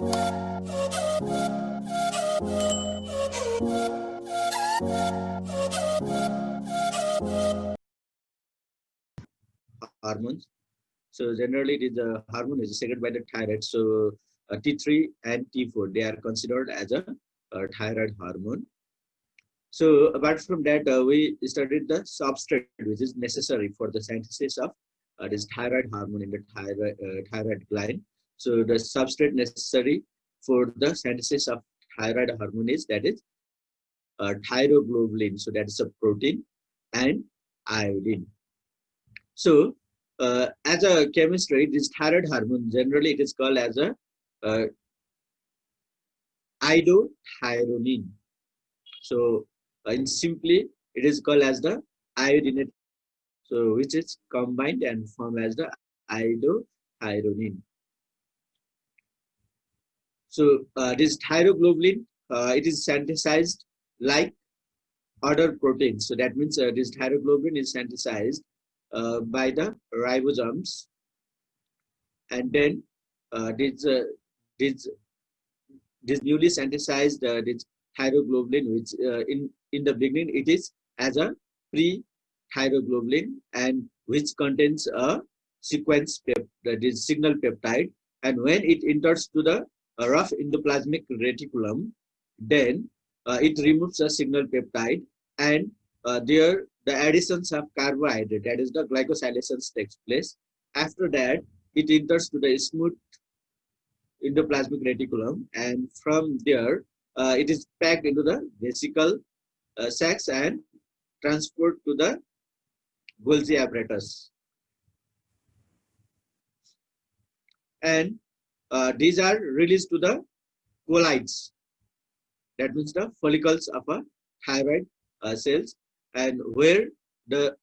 Hormones. So generally, it is a hormone is secreted by the thyroid. So T3 and T4 they are considered as a thyroid hormone. So apart from that, we studied the substrate which is necessary for the synthesis of this thyroid hormone in the thyroid gland. So the substrate necessary for the synthesis of thyroid hormone is that is thyroglobulin. So that is a protein and iodine. So as a chemistry, this thyroid hormone generally it is called as a uh, iodothyronine. So in simply, it is called as the iodine. So which is combined and form as the iodothyronine. So this thyroglobulin, it is synthesized like other proteins. So that means this thyroglobulin is synthesized by the ribosomes, and then this this this newly synthesized this thyroglobulin, which in the beginning it is as a pre-thyroglobulin, and which contains a sequence that is signal peptide, and when it enters to the rough endoplasmic reticulum, then it removes a signal peptide, and there the additions of carbohydrate, that is the glycosylations, takes place. After that, it enters to the smooth endoplasmic reticulum, and from there it is packed into the vesicle sacs and transport to the Golgi apparatus. And these are released to the colloids, that means the follicles of a thyroid cells, and where the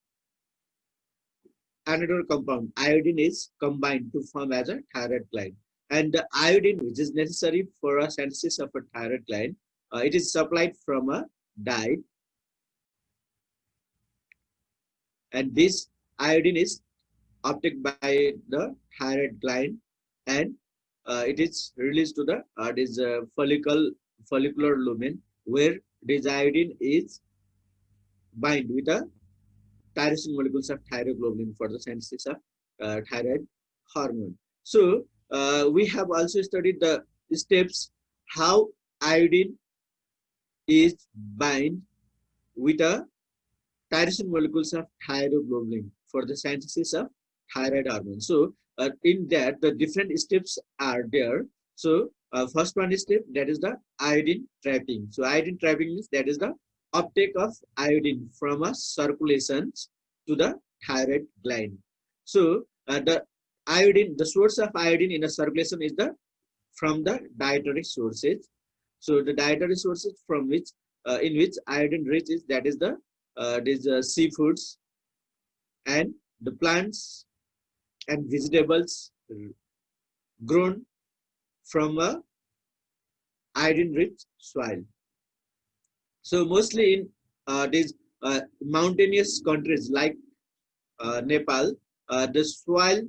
another compound iodine is combined to form as a thyroid gland. And the iodine, which is necessary for a synthesis of a thyroid gland, it is supplied from a diet, and this iodine is uptake by the thyroid gland, and it is released to the this follicular lumen, where this iodine is bind with the tyrosine molecules of thyroglobulin for the synthesis of thyroid hormone. So we have also studied the steps how iodine is bind with the tyrosine molecules of thyroglobulin for the synthesis of thyroid hormone. So in that the different steps are there. So first one step, that is the iodine trapping. So iodine trapping means that is the uptake of iodine from a circulation to the thyroid gland. So the iodine, the source of iodine in a circulation is the from the dietary sources. So the dietary sources from which in which iodine rich is, that is the these seafoods and the plants and vegetables grown from a iodine rich soil. So mostly in these mountainous countries like Nepal, the soil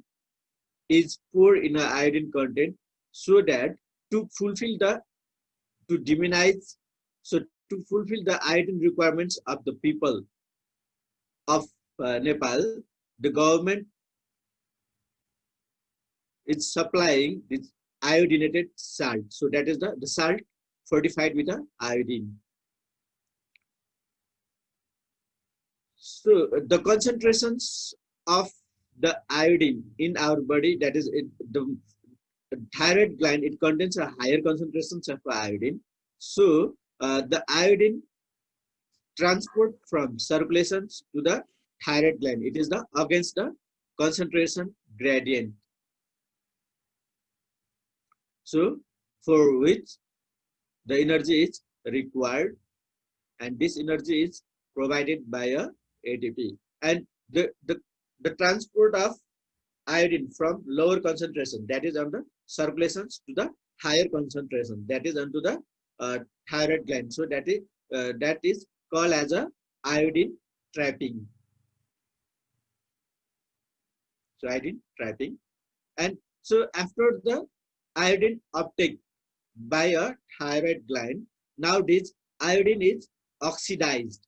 is poor in iodine content, so that to fulfill the to diminize, so to fulfill the iodine requirements of the people of Nepal, the government is supplying this iodinated salt. So that is the salt fortified with the iodine. So the concentrations of the iodine in our body, that is the thyroid gland, it contains a higher concentrations of iodine. So the iodine transport from circulations to the thyroid gland, it is the against the concentration gradient. So for which the energy is required, and this energy is provided by a ATP. And the transport of iodine from lower concentration, that is on the circulations, to the higher concentration, that is onto the thyroid gland. So that is called as a iodine trapping. So iodine trapping. And so after the iodine uptake by a thyroid gland. Now this iodine is oxidized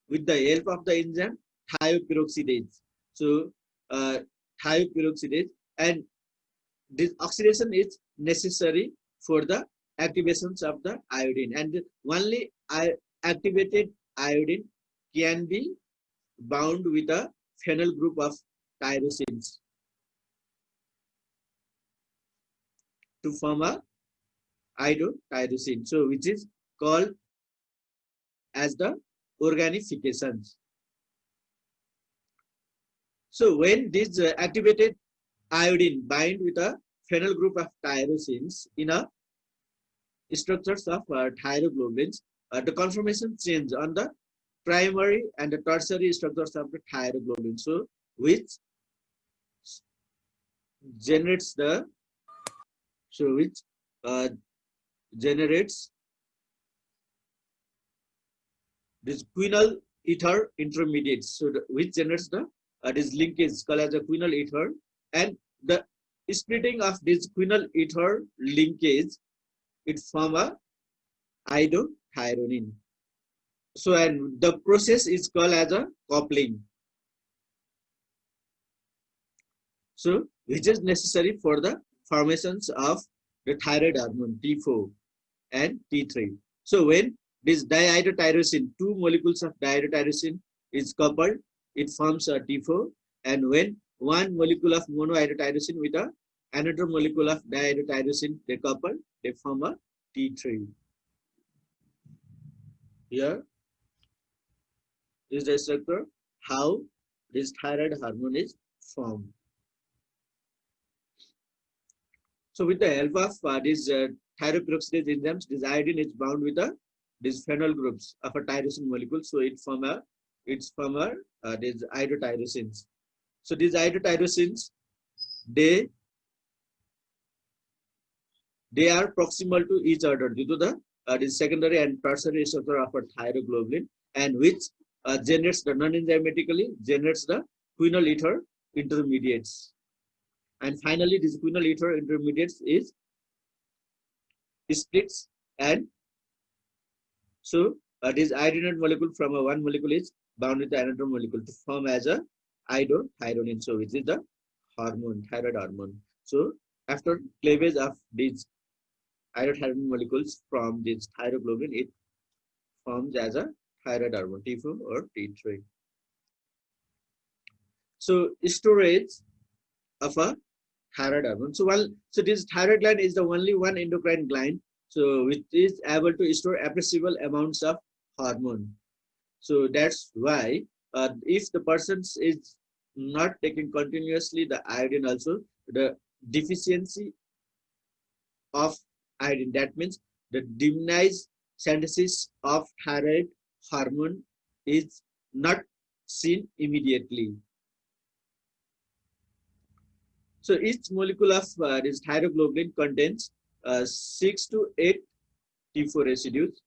with the help of the enzyme thioperoxidase. So uh, thioperoxidase, and this oxidation is necessary for the activations of the iodine, and only activated iodine can be bound with a phenyl group of tyrosines to form a iodotyrosine, so which is called as the organifications. So when this activated iodine bind with a phenyl group of tyrosines in a structures of thyroglobulins, the conformation change on the primary and the tertiary structures of the thyroglobulin, so which generates the which uh, generates this quinol ether intermediates, so which generates the this linkage called as a quinol ether, and the splitting of this quinol ether linkage, it form a iodothyronine. So and the process is called as a coupling, so which is necessary for the formations of the thyroid hormone T4 and T3. So when this diiodotyrosine, two molecules of diiodotyrosine is coupled, it forms a T4, and when one molecule of monoiodotyrosine with another molecule of diiodotyrosine they couple, they form a T3. Here is the structure how this thyroid hormone is formed. So with the help of these thyroperoxidase enzymes, this iodine is bound with these phenyl groups of a tyrosine molecule. So it form a these iodotyrosines. So these iodotyrosines, they are proximal to each other due to the this secondary and tertiary structure of a thyroglobulin, and which generates the non-enzymatically generates the quinol ether intermediates. And finally, this quinol ether intermediates is splits, and so this iodine molecule from one molecule is bound with another molecule to form as a iodothyronine, so which is the hormone, thyroid hormone. So after cleavage of these iodothyronine molecules from this thyroglobulin, it forms as a thyroid hormone T4 or T3. So storage of a thyroid hormone. So this thyroid gland is the only one endocrine gland, so which is able to store appreciable amounts of hormone. So that's why if the person is not taking continuously the iodine, also the deficiency of iodine, that means the diminished synthesis of thyroid hormone is not seen immediately. So each molecule of this thyroglobulin contains 6 to 8 T4 residues.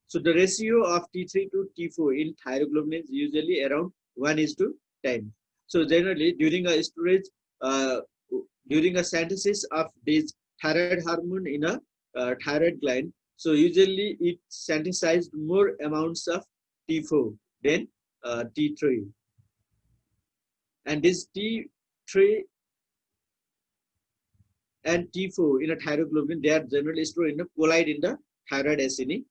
So the ratio of T3 to T4 in thyroglobulin is usually around 1:10. So generally during a storage, during a synthesis of this thyroid hormone in a thyroid gland, so usually it synthesized more amounts of T4 than T3. And this T3 and T4 in a thyroglobulin, they are generally stored in a collide in the thyroid acini,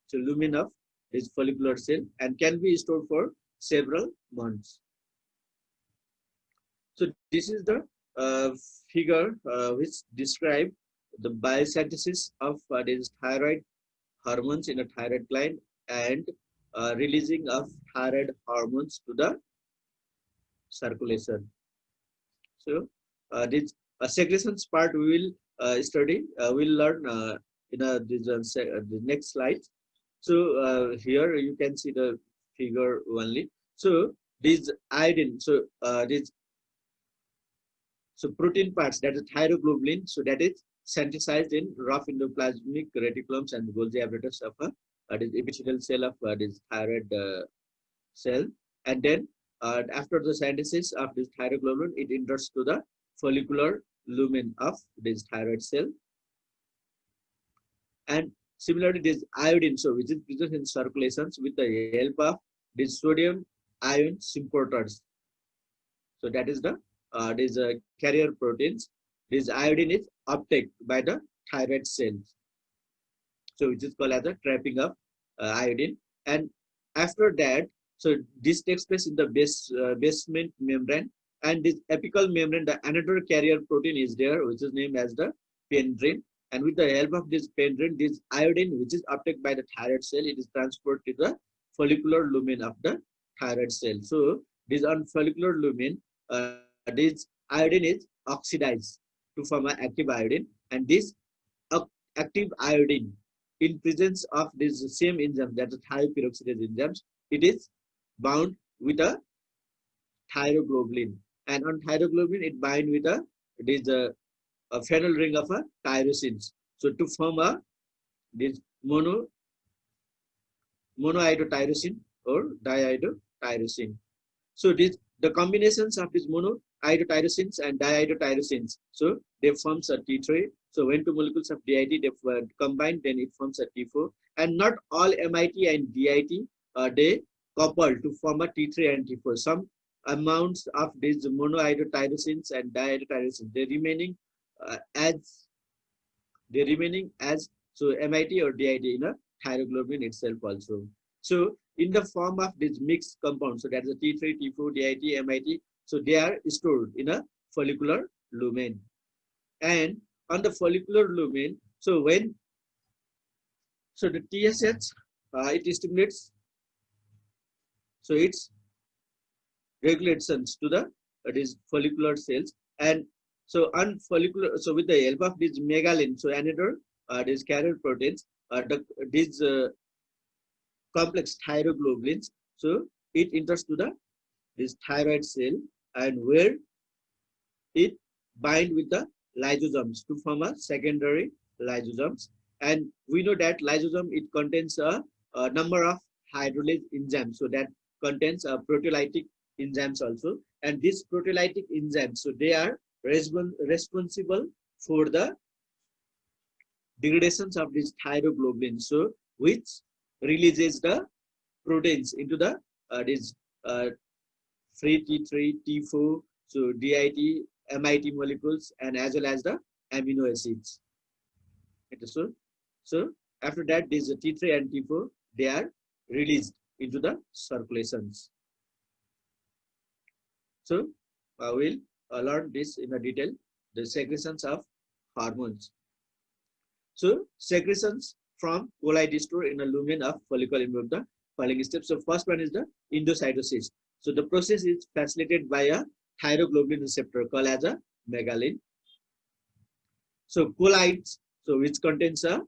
so lumen of this follicular cell, and can be stored for several months. So this is the figure which describe the biosynthesis of these thyroid hormones in a thyroid gland and releasing of thyroid hormones to the circulation. So this secretions part we will study, we'll learn in the next slide. So here you can see the figure only. So this iodine, so protein parts, that is thyroglobulin, so that is synthesized in rough endoplasmic reticulums and Golgi apparatus of this epithelial cell of this thyroid cell, and then after the synthesis of this thyroglobulin, it enters to the follicular lumen of this thyroid cell, And similarly, this iodine, so which is present in circulations with the help of this sodium ion importers. So that is the this carrier proteins. This iodine is uptake by the thyroid cells. So which is called as a trapping of iodine. And after that, so this takes place in the basement membrane, and this apical membrane, the another carrier protein is there, which is named as the pendrin. And with the help of this pendrin, this iodine, which is uptake by the thyroid cell, it is transported to the follicular lumen of the thyroid cell. So this on follicular lumen, this iodine is oxidized to form an active iodine, and this active iodine in presence of this same enzyme, that is thioperoxidase enzymes, it is bound with a thyroglobulin, and on thyroglobulin it bind with a phenyl ring of a tyrosines. So to form a this monoiodotyrosine or diiodotyrosine. So this the combinations of these monoiodotyrosines and diiodotyrosines, so they forms a T3. So when two molecules of DIT they combine, then it forms a T4. And not all MIT and DIT they couple to form a T3 and T4. Some amounts of these monoiodotyrosines and diiodotyrosines they remaining as so MIT or DIT in a thyroglobulin itself also. So in the form of this mixed compound, so that is a T3, T4, DIT, MIT, so they are stored in a follicular lumen. And on the follicular lumen, so when so the TSH it stimulates, so it's regulations to the these follicular cells. And so on follicular, so with the help of this megalin, so another these carrier proteins, these complex thyroglobulins, so it enters to the this thyroid cell, and where it bind with the lysosomes to form a secondary lysosomes. And we know that lysosome it contains a number of hydrolase enzymes, so that contains proteolytic enzymes also. And these proteolytic enzymes, so they are responsible for the degradations of this thyroglobulin, so which releases the proteins into the this free T3, T4, so DIT, MIT molecules, and as well as the amino acids. So after that, these T3 and T4 they are released into the circulations. So we'll learn this in a detail, the secretions of hormones. So secretions from colloid store in a lumen of follicle involve the following steps. So first one is the endocytosis. So the process is facilitated by a thyroglobulin receptor called as a megalin. So colloids, so which contains a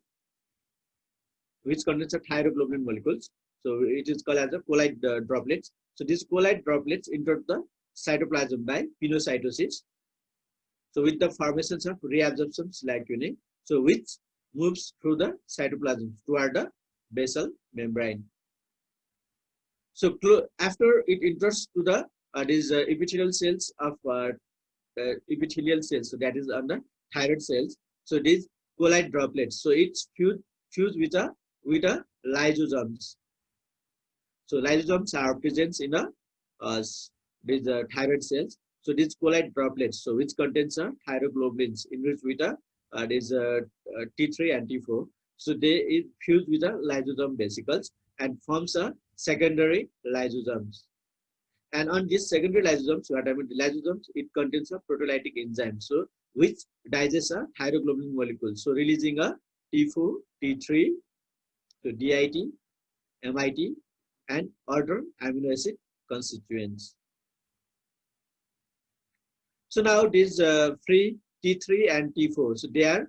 thyroglobulin molecules. So it is called as a colloid droplets. So these colloid droplets enter the cytoplasm by pinocytosis. So with the formations of reabsorptions like unique, so which moves through the cytoplasm toward the basal membrane. So after it enters to the these epithelial cells of epithelial cells, so that is on the thyroid cells. So these colloid droplets, so it's fused with a lysosomes. So lysosomes are present in these thyroid cells. So these colloid droplets, so which contains thyroglobulins enriched with these T3 and T4. So they fuse with the lysosome vesicles and forms a secondary lysosomes. And on these secondary lysosomes, what I mean, the lysosomes, it contains a proteolytic enzyme, so which digests a thyroglobulin molecule, so releasing a T4, T3, so DIT, MIT, and other amino acid constituents. So now these free T3 and T4, so they are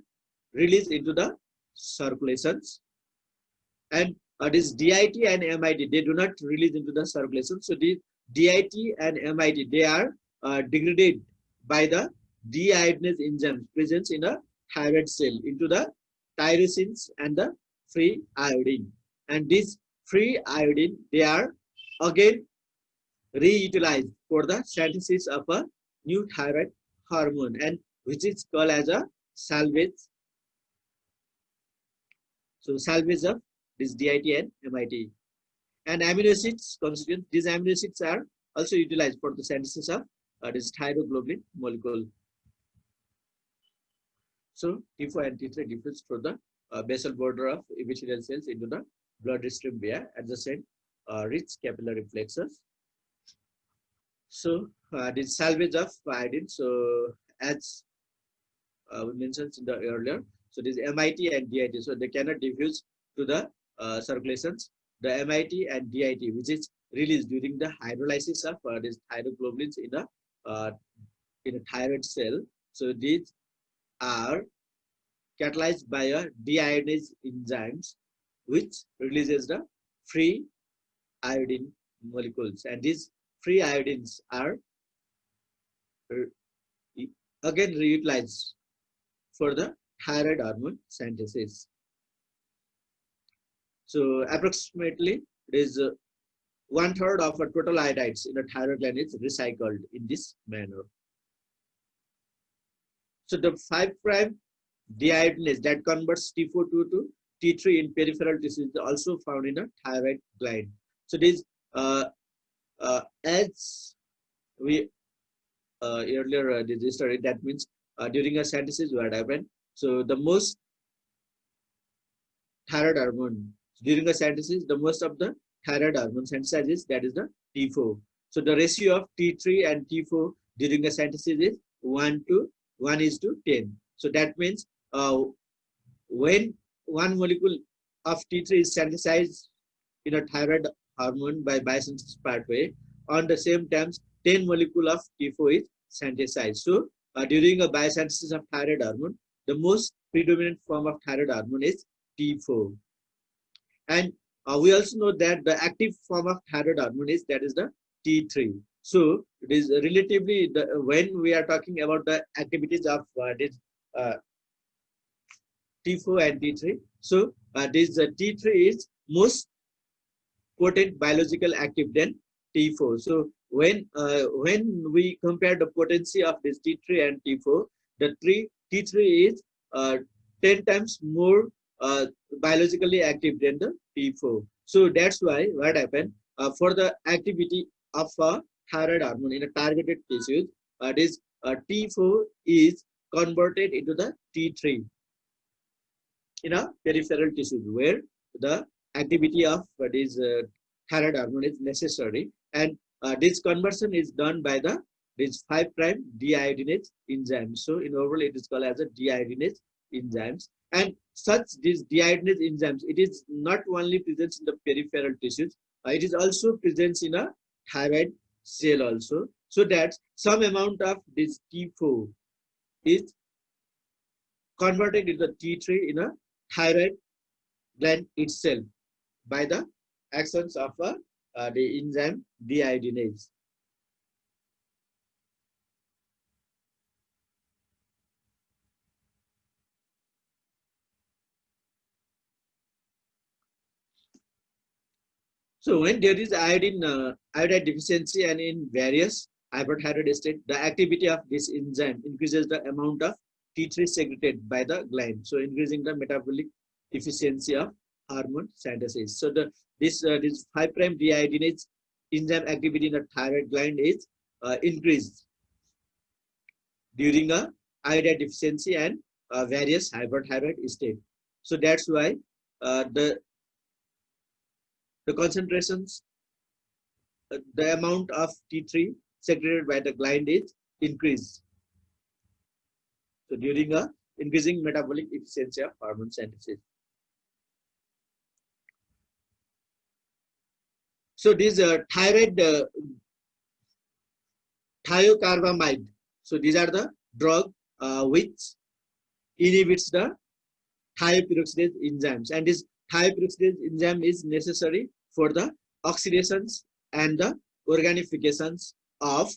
released into the circulations. And this DIT and MIT, they do not release into the circulation. So the DIT and MIT, they are degraded by the deiodinase enzymes present in a thyroid cell into the tyrosines and the free iodine. And this free iodine, they are again reutilized for the synthesis of a new thyroid hormone, and which is called as a salvage So salvage of this DIT and MIT. And amino acids constituent. These amino acids are also utilized for the synthesis of this thyroglobulin molecule. So T4 and T3 diffuse through the basal border of epithelial cells into the bloodstream via adjacent rich capillary plexus. So this salvage of iodine. So as we mentioned in the earlier, so this MIT and DIT, so they cannot diffuse to the circulations. The MIT and DIT, which is released during the hydrolysis of these thyroglobulins in a thyroid cell. So these are catalyzed by a deiodinase enzymes, which releases the free iodine molecules, and these free iodines are again reutilized for the thyroid hormone synthesis. So approximately it is 1/3 of a total iodides in a thyroid gland is recycled in this manner. So the 5' deiodinase that converts T4 to T3 in peripheral tissue is also found in a thyroid gland. So this as we earlier did this study, that means during a synthesis what happened. So the most thyroid hormone during a synthesis, the most of the thyroid hormone synthesizes, that is the T4. So the ratio of T3 and T4 during a synthesis is 1:10. So that means when one molecule of T3 is synthesized in a thyroid hormone by biosynthesis pathway, on the same terms 10 molecule of T4 is synthesized. So during a biosynthesis of thyroid hormone, the most predominant form of thyroid hormone is T4. And we also know that the active form of thyroid hormone is, that is the T3. So it is relatively when we are talking about the activities of this T4 and T3. So this T3 is most potent biological active than T4. So when we compare the potency of this T3 and T4, the T3 is 10 times more biologically active than the T4. So that's why what happened for the activity of thyroid hormone in a targeted tissues, this T4 is converted into the T3 in a peripheral tissue where the activity of this thyroid hormone is necessary, and this conversion is done by this 5' deiodinase enzyme. So in overall it is called as a deiodinase enzymes. And such these deiodinase enzymes, it is not only present in the peripheral tissues, it is also present in a thyroid cell also, so that some amount of this T4 is converted into T3 in a thyroid gland itself by the actions of the enzyme deiodinase. So when there is iodide deficiency and in various hyperthyroid state, the activity of this enzyme increases the amount of T3 secreted by the gland, so increasing the metabolic efficiency of hormone synthesis. So this 5' deiodinase enzyme activity in the thyroid gland is increased during a iodide deficiency and various hyperthyroid state. So that's why the concentrations, the amount of T3 secreted by the gland is increased. So during a increasing metabolic efficiency of hormone synthesis. So these thyroid thiocarbamide. So these are the drug which inhibits the thioperoxidase enzymes, and this thioperoxidase enzyme is necessary for the oxidations and the organifications of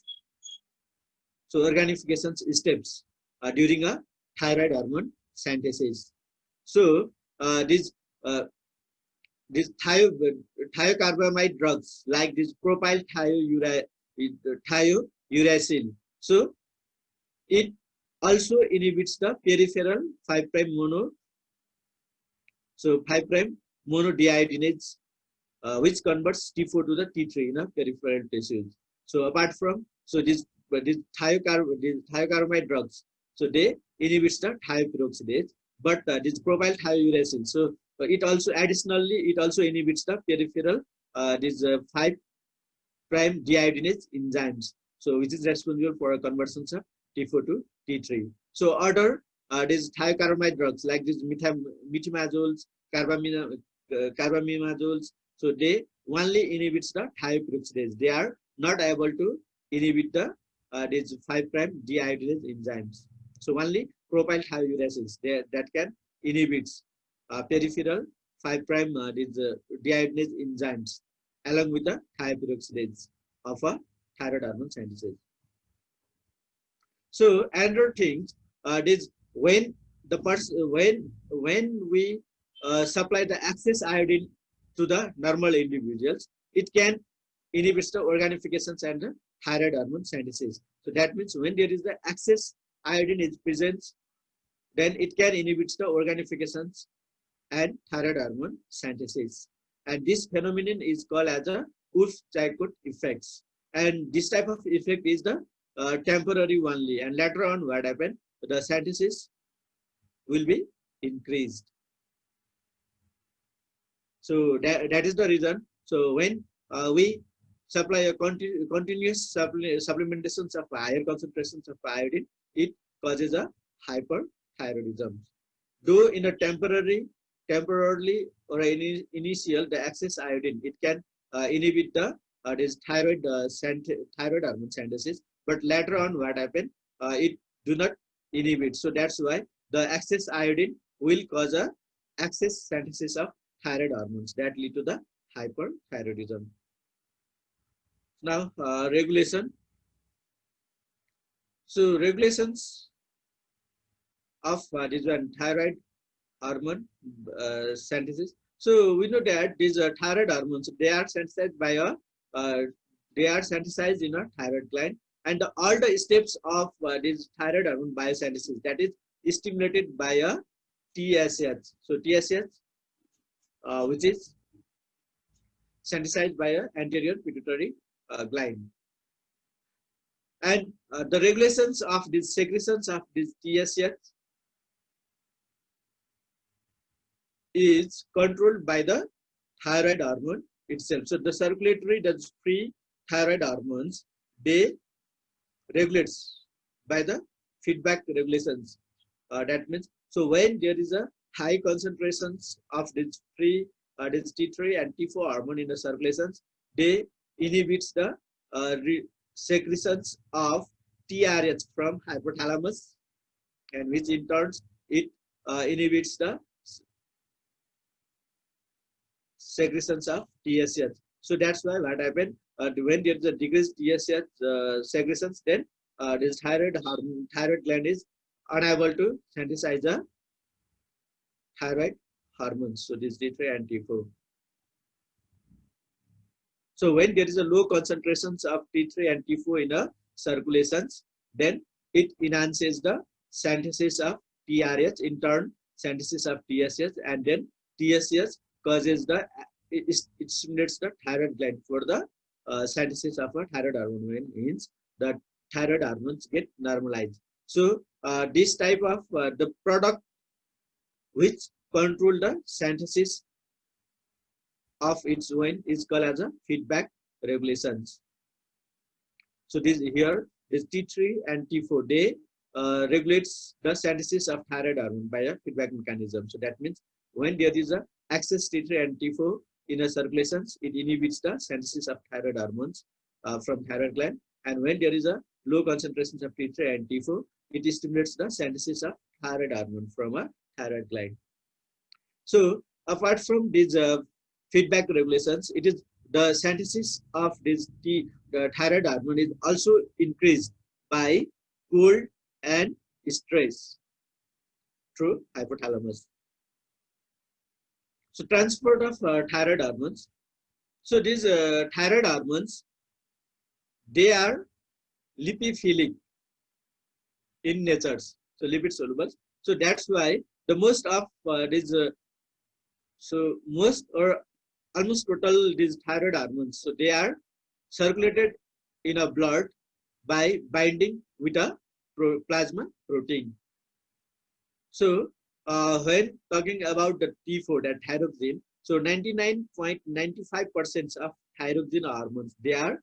organifications steps during a thyroid hormone synthesis. So these thiocarbamide drugs like this propyl thiouracil, so it also inhibits the peripheral 5' So 5 prime monodeiodinase, which converts T4 to the T3 in a peripheral tissues. So apart from these thiocarmide drugs, so they inhibits the thioperoxidase, but this propyl thiouracil. So it also inhibits the peripheral 5 prime deiodinase enzymes, so which is responsible for a conversion of T4 to T3. So other these thiocarmide drugs like these metimazoles, carbamimazoles, so they only inhibits the thioperoxidase. They are not able to inhibit the these 5 prime deiodinase enzymes. So only propyl thiouracils that can inhibit peripheral 5 prime deiodinase enzymes along with the thioperoxidase of a thyroid hormone synthesis. So another thing is when the person when we supply the excess iodine to the normal individuals, it can inhibit the organifications and the thyroid hormone synthesis. So that means when there is the excess iodine is present, then it can inhibit the organifications and thyroid hormone synthesis. And this phenomenon is called as a Wolff-Chaikoat effects. And this type of effect is the temporary only. And later on, what happens? The synthesis will be increased. So that is the reason. So when we supply a continuous supplementations of higher concentrations of iodine, it causes a hyperthyroidism. Though in a temporarily or initial the excess iodine, it can inhibit the this thyroid hormone synthesis, but later on what happen, it do not inhibit. So that's why the excess iodine will cause a excess synthesis of thyroid hormones that lead to the hyperthyroidism. Now regulation. So regulations of this one thyroid hormone synthesis. So we know that these thyroid hormones, they are synthesized by a in a thyroid gland, and all the steps of this thyroid hormone biosynthesis, that is stimulated by a TSH. So TSH, which is synthesized by a anterior pituitary gland, and the regulations of these secretions of this TSH is controlled by the thyroid hormone itself. So the circulatory, that's free thyroid hormones, they regulates by the feedback regulations. That means, so when there is a high concentrations of this free this T3 and T4 hormone in the circulations, they inhibits the secretions of TRH from hypothalamus, and which in turn it inhibits the secretions of TSH. So that's why what happened, when there is a decreased TSH secretions, then this thyroid gland is unable to synthesize the thyroid hormones. So this T3 and T4. So when there is a low concentrations of T3 and T4 in the circulations, then it enhances the synthesis of TRH, in turn synthesis of TSH, and then TSH causes it stimulates the thyroid gland for the synthesis of a thyroid hormone, when means the thyroid hormones get normalized. So this type of the product which control the synthesis of its own is called as a feedback regulations. So this here, this T3 and T4, they regulates the synthesis of thyroid hormone by a feedback mechanism. So that means when there is a excess T3 and T4 in a circulations, it inhibits the synthesis of thyroid hormones from thyroid gland, and when there is a low concentrations of T3 and T4, it stimulates the synthesis of thyroid hormone from a thyroid gland. So apart from these feedback regulations, it is the synthesis of this the thyroid hormone is also increased by cold and stress through hypothalamus. So transport of thyroid hormones. So these thyroid hormones, they are lipophilic in nature, so lipid soluble. So that's why the most of these So most or almost total these thyroid hormones, so they are circulated in a blood by binding with a plasma protein. So when talking about the T4, that thyroxine, so 99.95% of thyroxine hormones, they are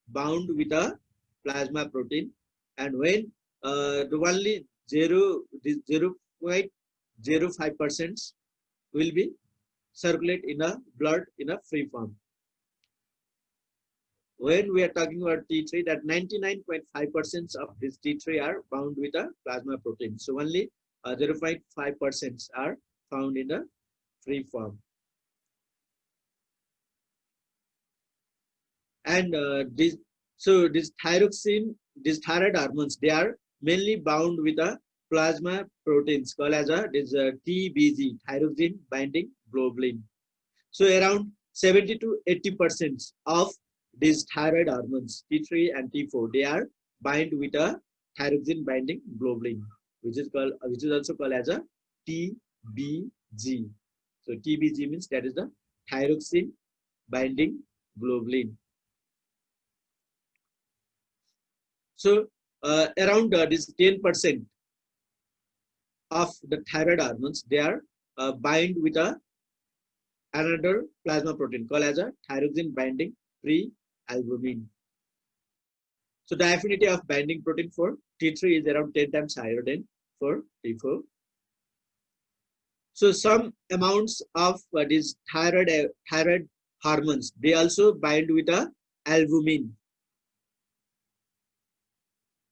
bound with a plasma protein, and when the only 0.05% will be circulate in a blood in a free form. When we are talking about T3, that 99.5% of this T3 are bound with a plasma protein. So only 0.5% are found in the free form. And this thyroxine, these thyroid hormones, they are mainly bound with a plasma proteins called as TBG, thyroxine binding globulin. So around 70 to 80% of these thyroid hormones, T3 and T4, they are bind with a thyroxine binding globulin, which is also called as a TBG. So TBG means that is the thyroxine binding globulin. So around this 10% of the thyroid hormones, they are bind with another plasma protein called as a thyroxine binding prealbumin. So the affinity of binding protein for T3 is around 10 times higher than for T4. So some amounts of these thyroid hormones, they also bind with albumin.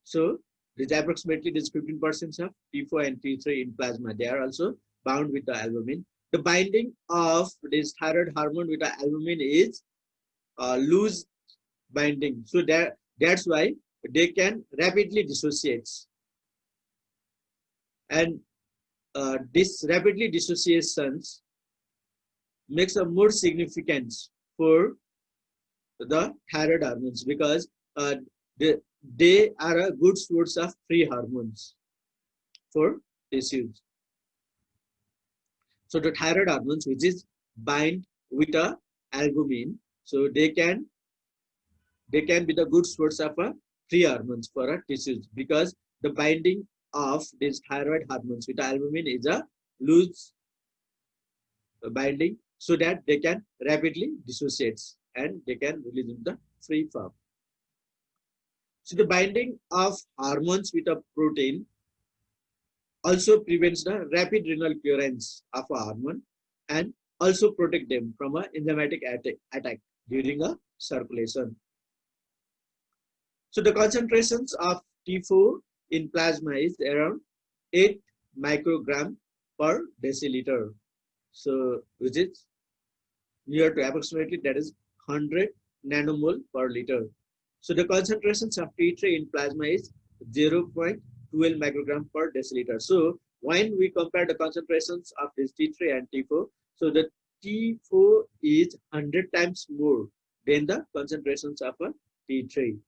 So this approximately this 15% of T4 and T3 in plasma, they are also bound with the albumin. The binding of this thyroid hormone with the albumin is loose binding. So that's why they can rapidly dissociate. And this rapidly dissociations makes a more significance for the thyroid hormones, because they are a good source of free hormones for tissues. So the thyroid hormones, which is bind with albumin, so they can be the good source of free hormones for tissues, because the binding of these thyroid hormones with albumin is a loose binding, so that they can rapidly dissociate and they can release in the free form. So the binding of hormones with a protein also prevents the rapid renal clearance of a hormone and also protect them from an enzymatic attack during a circulation. So the concentrations of T4 in plasma is around 8 microgram per deciliter. So which is near to approximately that is 100 nanomole per liter. So the concentrations of T3 in plasma is 0.12 microgram per deciliter. So when we compare the concentrations of this T3 and T4, so the T4 is 100 times more than the concentrations of a T3.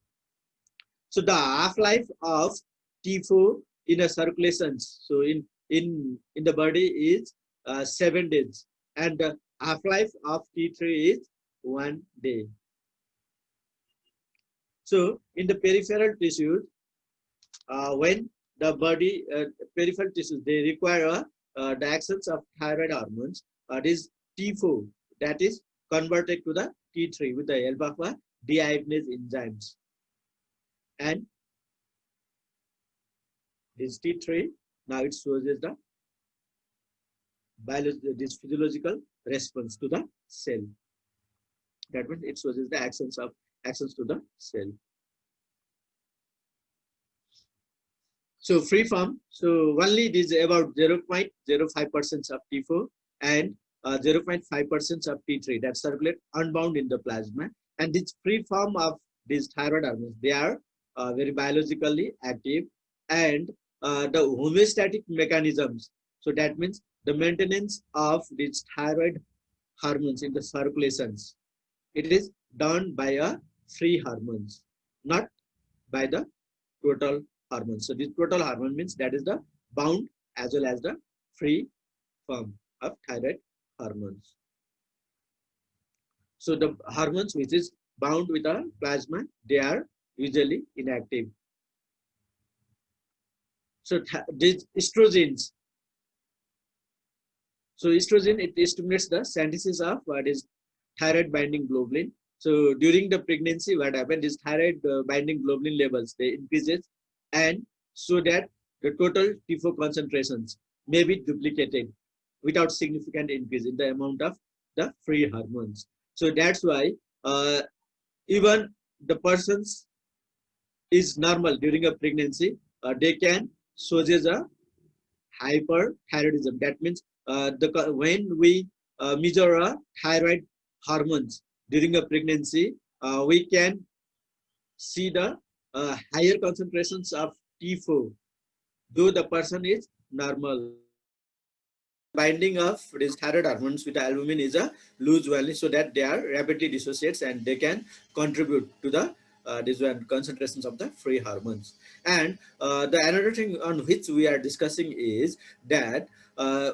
So the half-life of T4 in a circulations, so in the body is 7 days, and the half-life of T3 is 1 day. So in the peripheral tissues, when the body peripheral tissues, they require the actions of thyroid hormones, this T4 that is converted to the T3 with the help of deiodinase enzymes, and this T3 now it shows the this physiological response to the cell. That means it shows the actions to the cell. So free form, so only it is about 0.05% of T4 and 0.5% of T3 that circulate unbound in the plasma. And this free form of these thyroid hormones, they are very biologically active, and the homeostatic mechanisms. So that means the maintenance of these thyroid hormones in the circulations, it is done by a free hormones, not by the total hormones. So this total hormone means that is the bound as well as the free form of thyroid hormones. So the hormones which is bound with a plasma, they are usually inactive. So these estrogens. So estrogen, it stimulates the synthesis of what is thyroid binding globulin. So during the pregnancy, what happened is thyroid binding globulin levels, they increases, and so that the total T4 concentrations may be duplicated without significant increase in the amount of the free hormones. So that's why even the persons is normal during a pregnancy, they can show a hyperthyroidism. That means when we measure thyroid hormones during a pregnancy, we can see the higher concentrations of T4, though the person is normal. Binding of these thyroid hormones with albumin is a loose value, so that they are rapidly dissociates and they can contribute to the these concentrations of the free hormones. And the another thing on which we are discussing is that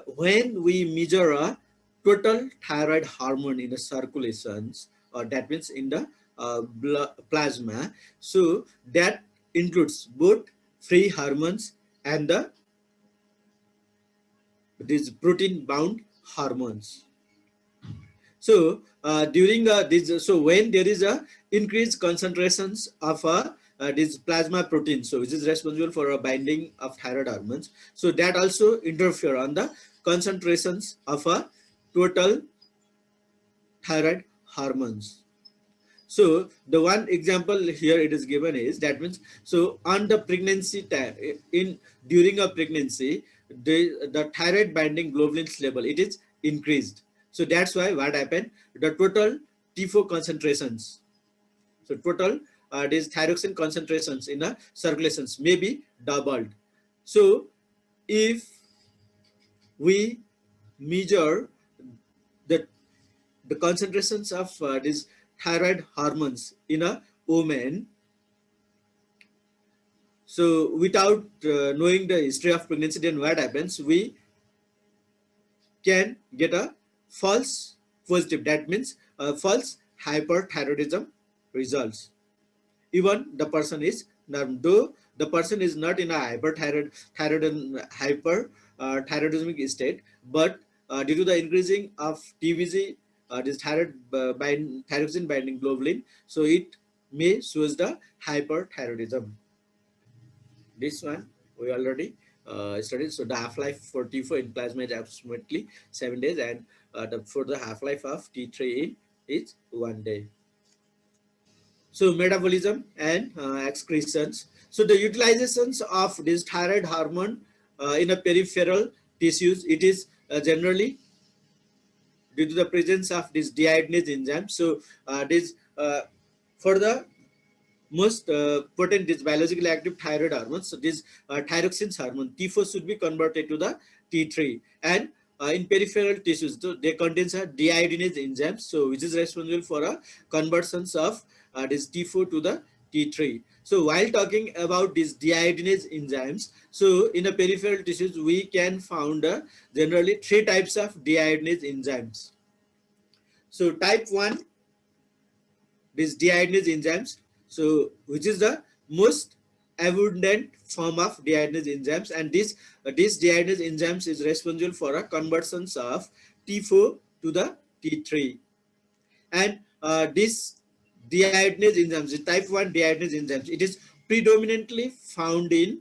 when we measure a total thyroid hormone in the circulations, or that means in the plasma, so that includes both free hormones and these protein bound hormones. So during this, so when there is a increased concentrations of this plasma protein, so which is responsible for a binding of thyroid hormones, so that also interfere on the concentrations of a total thyroid hormones. So the one example here it is given is, that means, so on the pregnancy time, in during a pregnancy, the thyroid binding globulins level, it is increased. So that's why what happened, the total T4 concentrations, so total these thyroxine concentrations in the circulations may be doubled. So if we measure the concentrations of these thyroid hormones in a woman, so without knowing the history of pregnancy, then what happens, we can get a false positive, that means false hyperthyroidism results. Even the person is though the person is not in a hyperthyroidismic state, but due to the increasing of TVG, this thyroxine binding globulin, so it may shows the hyperthyroidism. This one we already studied. So the half-life for T4 in plasma is approximately 7 days, and for the half-life of T3 in is 1 day. So metabolism and excretions. So the utilizations of this thyroid hormone in a peripheral tissues, it is generally due to the presence of this deiodinase enzyme. So this for the most potent is biologically active thyroid hormones. So this thyroxine hormone T4 should be converted to the T3, and in peripheral tissues, so they contains a deiodinase enzymes, so which is responsible for a conversions of this T4 to the T3. So while talking about these deiodinase enzymes, so in a peripheral tissues we can found generally three types of deiodinase enzymes. So type 1, these deiodinase enzymes, so which is the most abundant form of deiodinase enzymes, and this deiodinase enzymes is responsible for a conversions of T4 to the T3. And this deiodinase enzymes, the type 1 deiodinase enzymes, it is predominantly found in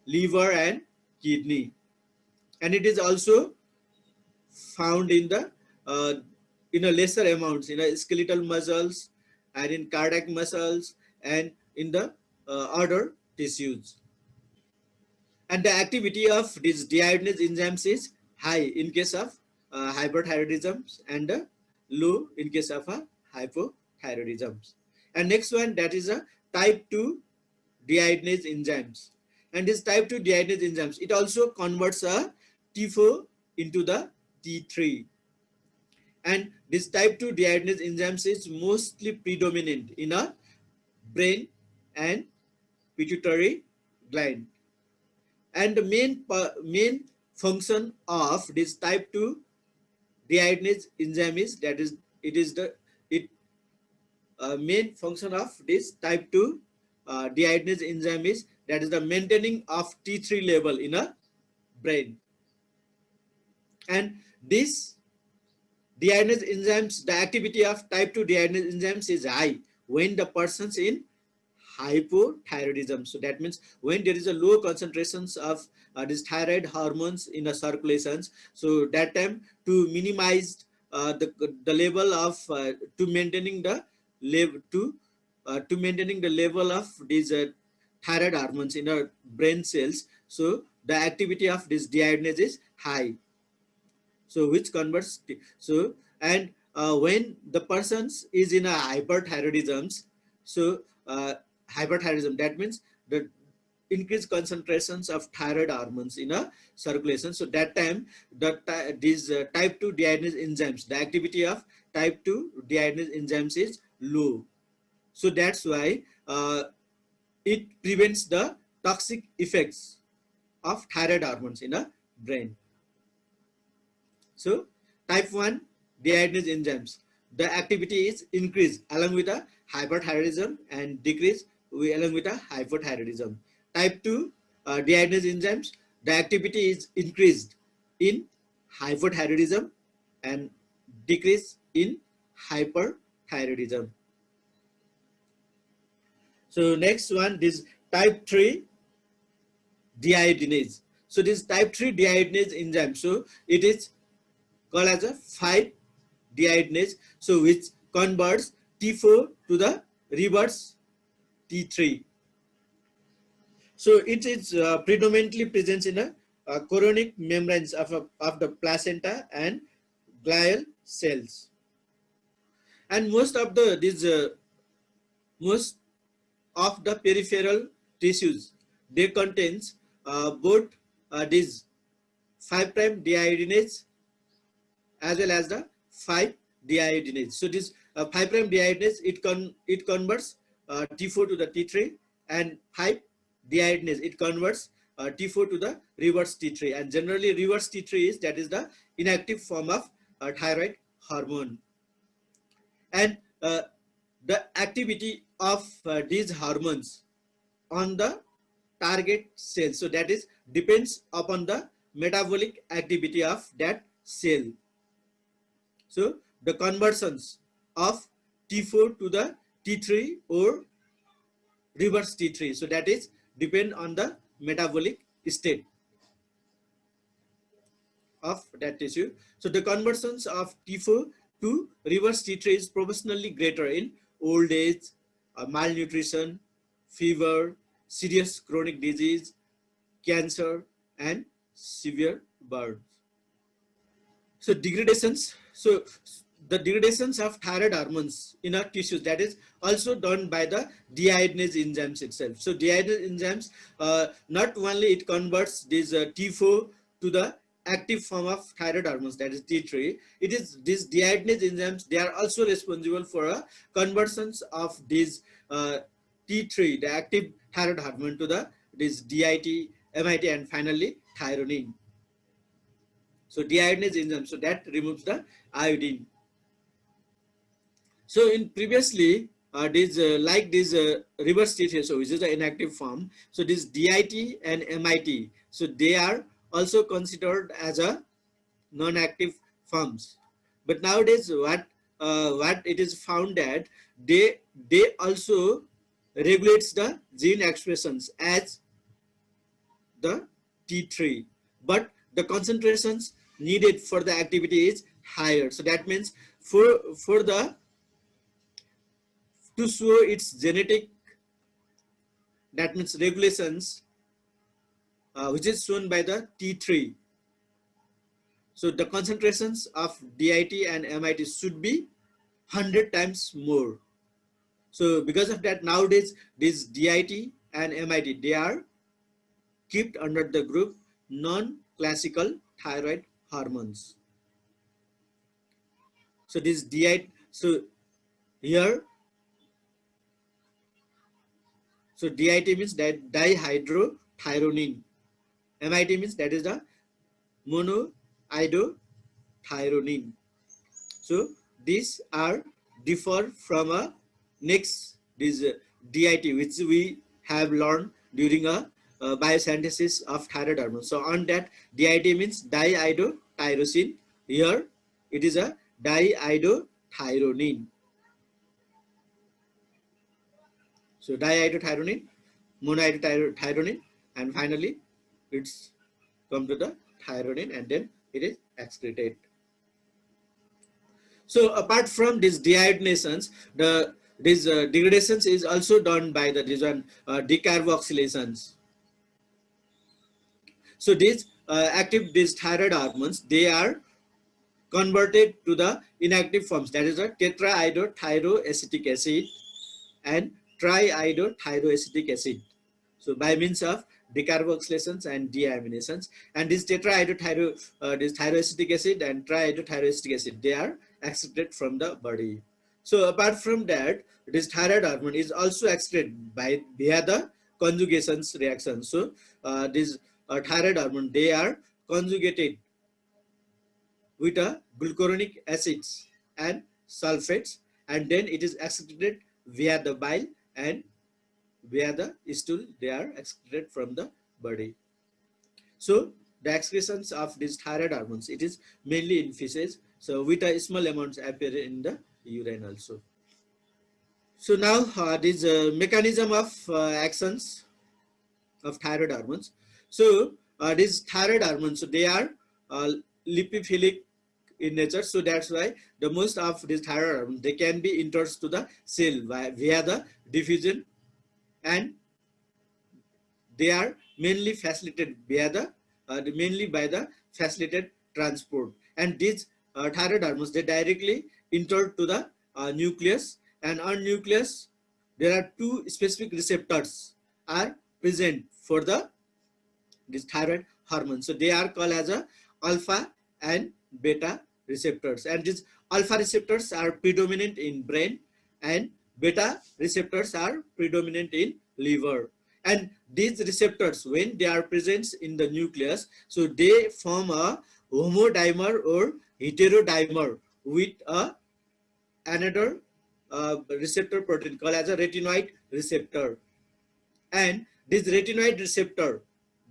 liver and kidney, and it is also found in the in a lesser amounts in a skeletal muscles and in cardiac muscles and in the other tissues. And the activity of these deiodinase enzymes is high in case of hyperthyroidism, and low in case of hypothyroidism. And next one, that is a type 2 deiodinase enzymes. And this type 2 deiodinase enzymes, it also converts a T4 into the T3. And this type 2 deiodinase enzymes is mostly predominant in a brain and pituitary gland. And the main function of this type 2 deiodinase enzyme is, that is, it is the it main function of this type 2 deiodinase enzyme is, that is the maintaining of T3 level in a brain. And this deiodinase enzymes, the activity of type 2 deiodinase enzymes is high when the person's in hypothyroidism. So that means when there is a low concentrations of these thyroid hormones in the circulations, so that time to minimize the level of to maintaining the level to maintaining the level of these thyroid hormones in our brain cells, so the activity of this deiodinase is high, so which converts so. And when the person is in a hyperthyroidism, so hyperthyroidism, that means the increased concentrations of thyroid hormones in a circulation, so that time these type 2 deiodinase enzymes, the activity of type 2 deiodinase enzymes is low. So that's why it prevents the toxic effects of thyroid hormones in the brain. So type 1 deiodinase enzymes, the activity is increased along with a hyperthyroidism and decrease along with a hypothyroidism. Type 2 deiodinase enzymes, the activity is increased in hypothyroidism and decrease in hyperthyroidism. So next one, this type 3 deiodinase. So this type 3 deiodinase enzyme, so it is called as a 5 deiodinase, so which converts T4 to the reverse T3. So it is predominantly present in a chorionic membranes of the placenta and glial cells. And most of the most of the peripheral tissues, they contains both these 5' deiodinase as well as the 5 deiodinase. So this 5' deiodinase, it converts T4 to the T3, and 5 deiodinase, it converts T4 to the reverse T3. And generally reverse T3 is, that is the inactive form of thyroid hormone. And the activity of these hormones on the target cell, so that is depends upon the metabolic activity of that cell. So the conversions of T4 to the T3 or reverse T3, so that is depend on the metabolic state of that tissue. So the conversions of T4 to reverse T3 is proportionally greater in old age, malnutrition, fever, serious chronic disease, cancer, and severe burns. So degradations, so the degradations of thyroid hormones in our tissues, that is also done by the deiodinase enzymes itself. So deiodinase enzymes, not only it converts this T4 to the active form of thyroid hormones, that is T3, it is these deiodinase enzymes, they are also responsible for conversions of these T3, the active thyroid hormone, to the this DIT, MIT, and finally thyronine. So deiodinase enzyme, so that removes the iodine. So in previously, this like this reverse T3, so which is the inactive form. So this DIT and MIT, so they are also considered as a non-active forms. But nowadays, what it is found that they also regulates the gene expressions as the T3, but the concentrations needed for the activity is higher. So that means for the to show its genetic, that means regulations, which is shown by the T3. So the concentrations of DIT and MIT should be 100 times more. So because of that, nowadays this DIT and MIT, they are kept under the group non-classical thyroid hormones. So this DIT, so here, so DIT means that dihydrothyronine, MIT means that is the monoiodothyronine. thyronin. So these are differ from a next this DIT, which we have learned during a biosynthesis of thyroid hormone. So on that, DIT means diiodotyrosine. Here it is a diiodothyronin. So diiodothyronin, monoiodothyronin, and finally it's come to the thyronin, and then it is excreted. So apart from these deiodinations, these degradations is also done by the decarboxylations. So these these thyroid hormones, they are converted to the inactive forms, that is a tetraiodothyroacetic acid and triiodothyroacetic acid. So by means of decarboxylations and deaminations, and this this thyroacetic acid and triiodothyroacetic acid, they are excreted from the body. So apart from that, this thyroid hormone is also excreted by via the conjugations reaction. So this thyroid hormone, they are conjugated with a glucuronic acids and sulfates, and then it is excreted via the bile and via the stool. They are excreted from the body. So the excretions of these thyroid hormones, it is mainly in feces, so with a small amounts appear in the urine also. So now this mechanism of actions of thyroid hormones. So these thyroid hormones, so they are lipophilic in nature, so that's why the most of these thyroid hormones, they can be entered to the cell via the diffusion, and they are mainly facilitated via the mainly by the facilitated transport. And these thyroid hormones, they directly enter to the nucleus, and on nucleus there are two specific receptors are present for the this thyroid hormone. So they are called as a alpha and beta receptors, and these alpha receptors are predominant in brain, and beta receptors are predominant in liver. And these receptors, when they are present in the nucleus, so they form a homodimer or heterodimer with another receptor protein called as a retinoid receptor. And this retinoid receptor,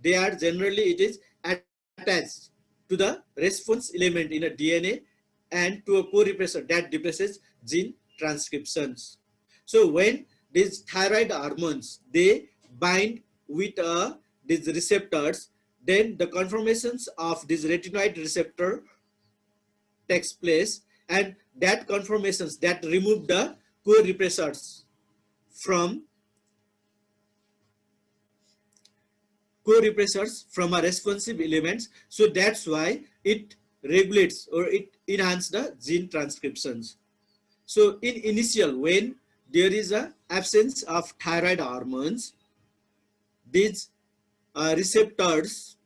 they are generally, it is attached to the response element in a DNA and to a co-repressor that depresses gene transcriptions. So when these thyroid hormones, they bind with these receptors, then the conformations of this retinoid receptor takes place, and that conformations that remove the co-repressors from a responsive elements. So that's why it regulates or it enhances the gene transcriptions. So in initial, when there is a absence of thyroid hormones, these receptors,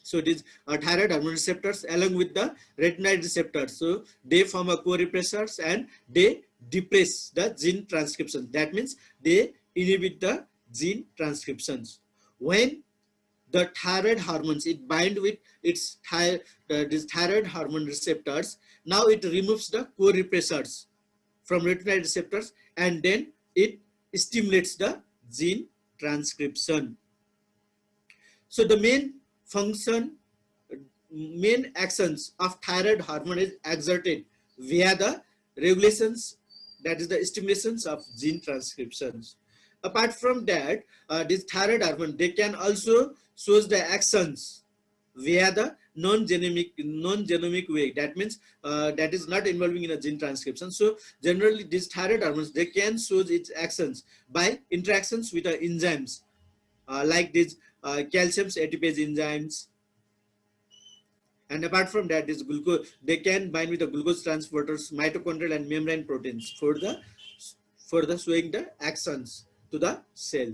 so these thyroid hormone receptors along with the retinoid receptors, so they form a co-repressors and they depress the gene transcription. That means they inhibit the gene transcriptions. When the thyroid hormones, it bind with its these thyroid hormone receptors, now it removes the co-repressors from retinoid receptors, and then it stimulates the gene transcription. So the main function, main actions of thyroid hormone is exerted via the regulations, that is the stimulations of gene transcriptions. Apart from that, this thyroid hormone, they can also shows the actions via the non-genomic way. That means that is not involving in a gene transcription. So generally these thyroid hormones, they can show its actions by interactions with the enzymes like these calcium ATPase enzymes. And apart from that, this glucose, they can bind with the glucose transporters, mitochondrial and membrane proteins for the showing the actions to the cell.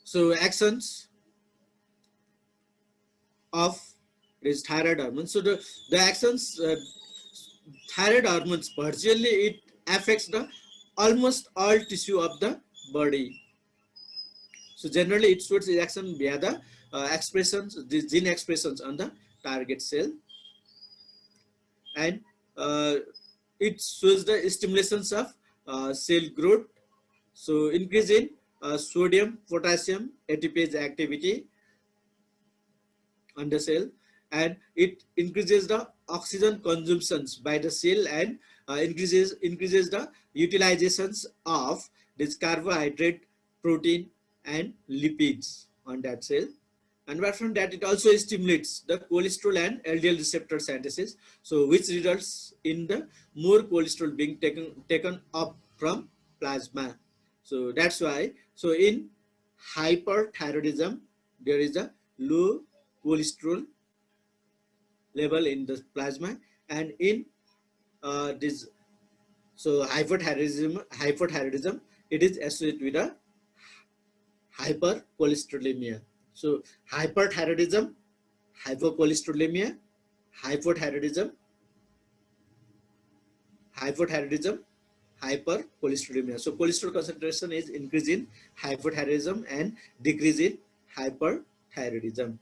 So actions of this thyroid hormone. So the actions thyroid hormones, partially it affects the almost all tissue of the body. So generally it shows reaction via the expressions, the gene expressions on the target cell. and it shows the stimulations of cell growth. So increase in sodium, potassium, ATPase activity on the cell, and it increases the oxygen consumptions by the cell, and increases the utilizations of this carbohydrate, protein, and lipids on that cell. And apart from that, it also stimulates the cholesterol and LDL receptor synthesis, so which results in the more cholesterol being taken up from plasma. So that's why, so in hyperthyroidism, there is a low cholesterol level in the plasma, and in this, so hypothyroidism, it is associated with a hypercholesterolemia. So hyperthyroidism, hypercholesterolemia, hypothyroidism, hypothyroidism, hypercholesterolemia. So cholesterol concentration is increase in hypothyroidism and decrease in hyperthyroidism.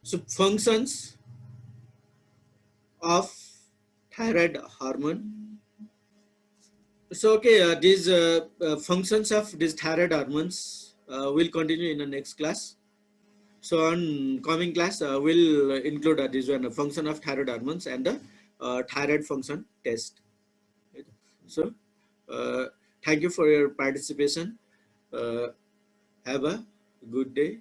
So functions of thyroid hormone. So okay, these functions of these thyroid hormones will continue in the next class. So on coming class, we'll include this one, function of thyroid hormones and the thyroid function test. So uh, thank you for your participation. Uh, have a good day.